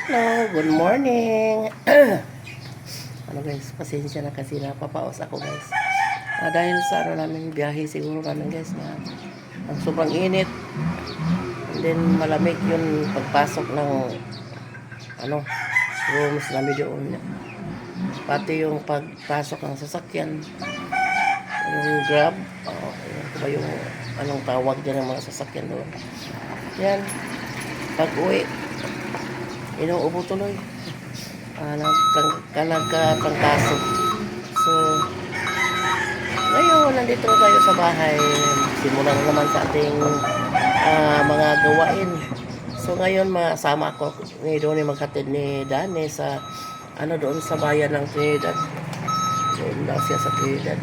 Hello, good morning. Ano guys, pasensya na kasi napapaos ako guys. Dahil sa ano namin biyahe siguro namin guys na ang sobrang init. And then malamig yung pagpasok ng ano rooms namin doon. Pati yung pagpasok ng sasakyan. Yung grab. Yun ba yung anong tawag dyan ng mga sasakyan doon. Yan. Pag uwi, inuubo tuloy. Nagkatrangkaso. So, ngayon, nandito tayo sa bahay. Simulan na naman sa ating mga gawain. So, ngayon, masama ako ni Donnie maghatid ni Dane sa, doon sa bayan ng Trinidad. Doon daw siya sa Trinidad.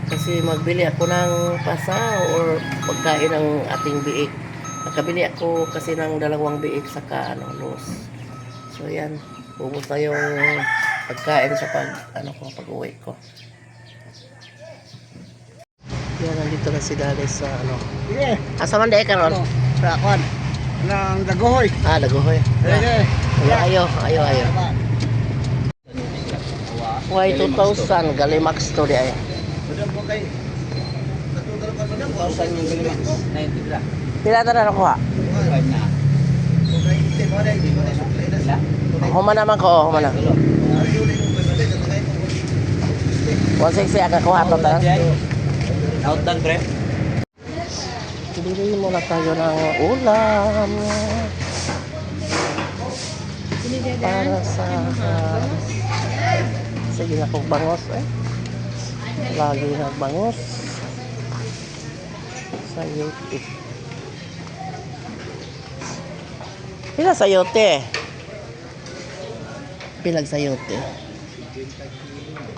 Kasi magbili ako ng pasa or pagkain ng ating biik. Nakabili ako kasi ng 2 biik saka los. So, yan. Ubus na yung pagkain sa pag-uwi ko. Yan, nandito na si Dali sa Sige. Asa man day karon? Sa kwan. Nang dagohoy. Dagohoy. Sige. Ayo. Why 2,000 Galimax to di ay. Madam po kay. Natutulog ka madam. 2,000 yung Galimax. 90 la. Pila ta na nakuha? Right na. So kay hindi mo dai, hindi mo dai supply na. Human naman ko, human na. 160 ang nakuha to ta. Outdone pre. Bili muna tayo ng ulam. Para sa sige na kong bangos lagi nagbangos sayote. Pila sayote? Pilag sayote?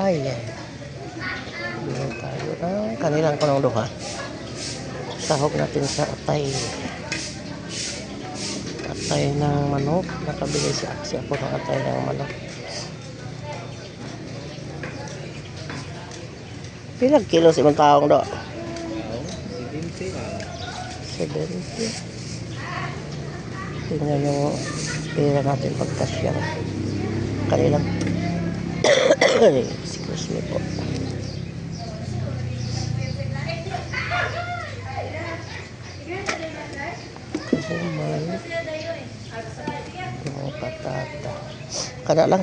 Ay bili tayo ng kanilang kunong duha. Sahog natin sa atay ng manok. Nakabili si Aksi ako ng atay ng manok. Pilag kilo si mga taong do? 70. Tingnan yung pera natin pagkasyang kanilang excuse me po. Yung patata kada lang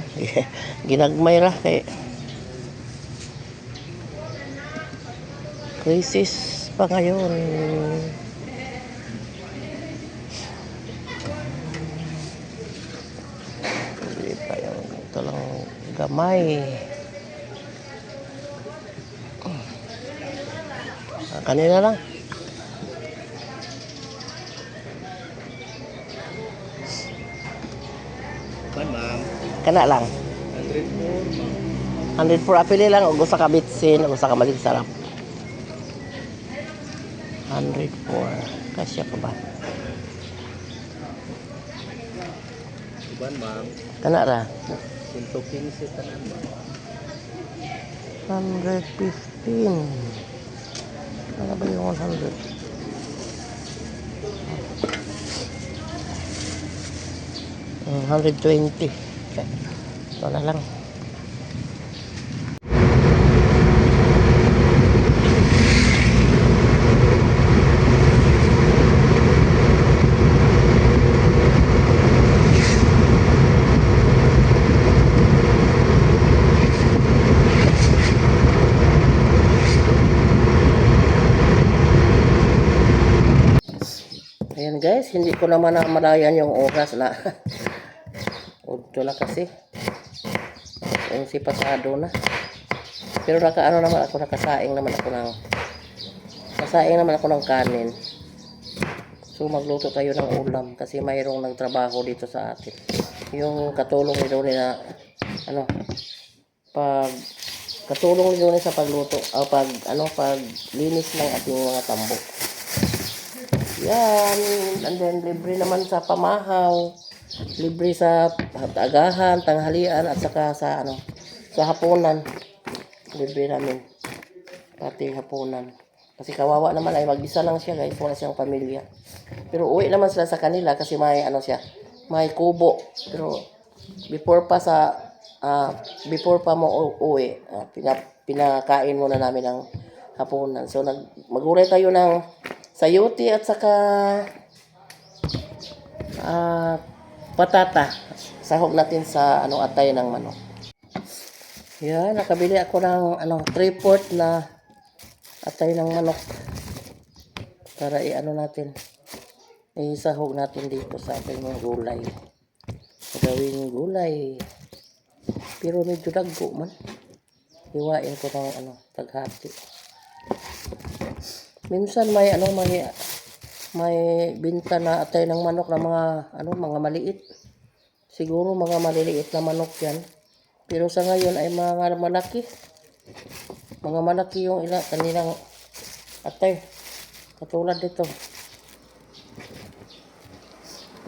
ginagmay ra kay crisis pa ngayon. Hindi pa yung ito lang gamay. Kanina lang kana lang 100 for apili lang o gusto ka bitsin o gusto ka malig sarap 104 kasya pa ba Iban ma'am. kana ra 115 tanan ma'am. 115 ano ba yung 100 120 okay. Ito na lang. Ayan guys, hindi ko naman namalayan yung oras na udto na kasi yung sipasado na pero nakasaing naman ako ng kanin. So magluto tayo ng ulam kasi mayroong nagtrabaho dito sa atin yung katulong ni Donnie na katulong ni Donnie sa pagluto paglinis ng ating mga tambok. Yan, and then libre naman sa pamahaw, libre sa agahan, tanghalian at saka sa hapunan. Libre namin pati hapunan. Kasi kawawa naman ay mag-isa lang siya guys, wala siyang pamilya. Pero uwi naman sila sa kanila kasi may may kubo. Pero before pa sa before pa mo uwi, pinakain muna namin ng hapunan. So magulay tayo ng sayote at saka patata. Sahog natin sa atay ng manok. Yan, nakabili ako ng 3/4 na atay ng manok para natin, isahog natin dito sa ating gulay. Gawing gulay. Pero medyo daggo man. Hiwain ko ng taghati. Minsan may binta na atay ng manok na mga maliit. Siguro mga maliliit na manok yan. Pero sa ngayon ay mga malaki. Mga malaki yung kanilang atay. Katulad dito.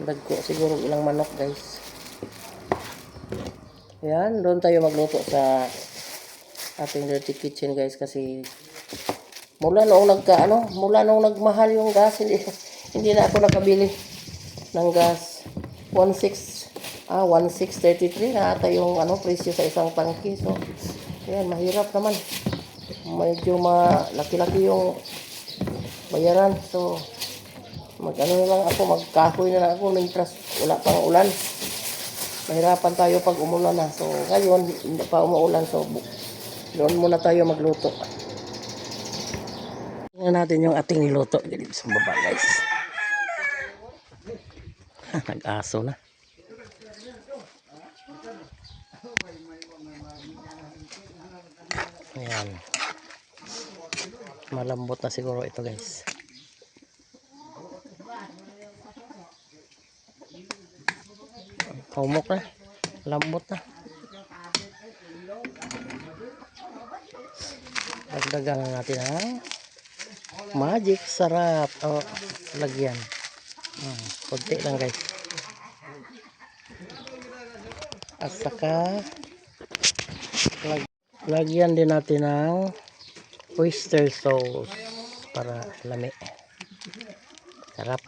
Dagko siguro ilang manok, guys. Yan, doon tayo magluto sa ating dirty kitchen, guys, kasi mula noong nagmahal yung gas, hindi na ako nakabili ng gas. 1633 na ata yung presyo sa isang tangke. So, yan, mahirap naman. Medyo malaki-laki yung bayaran. So, na lang ako, magkahoy na lang ako mientras wala pang ulan. Mahirapan tayo pag umulan na. So, ngayon, hindi pa umuulan. So, doon muna tayo magluto. Tingnan natin yung ating niluto. Dito sa baba, guys. Nag-aso na. Ayan. Malambot na siguro ito, guys. Humok na. Lambot na. Dagdagan natin ang magic sarap. Lagyan. Kunti lang, guys. At saka lagyan din natin ng oyster sauce para lami. Sarap.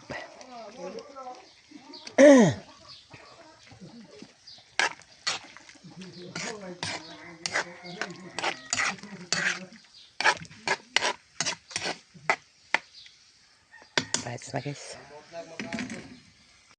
Right na, guys.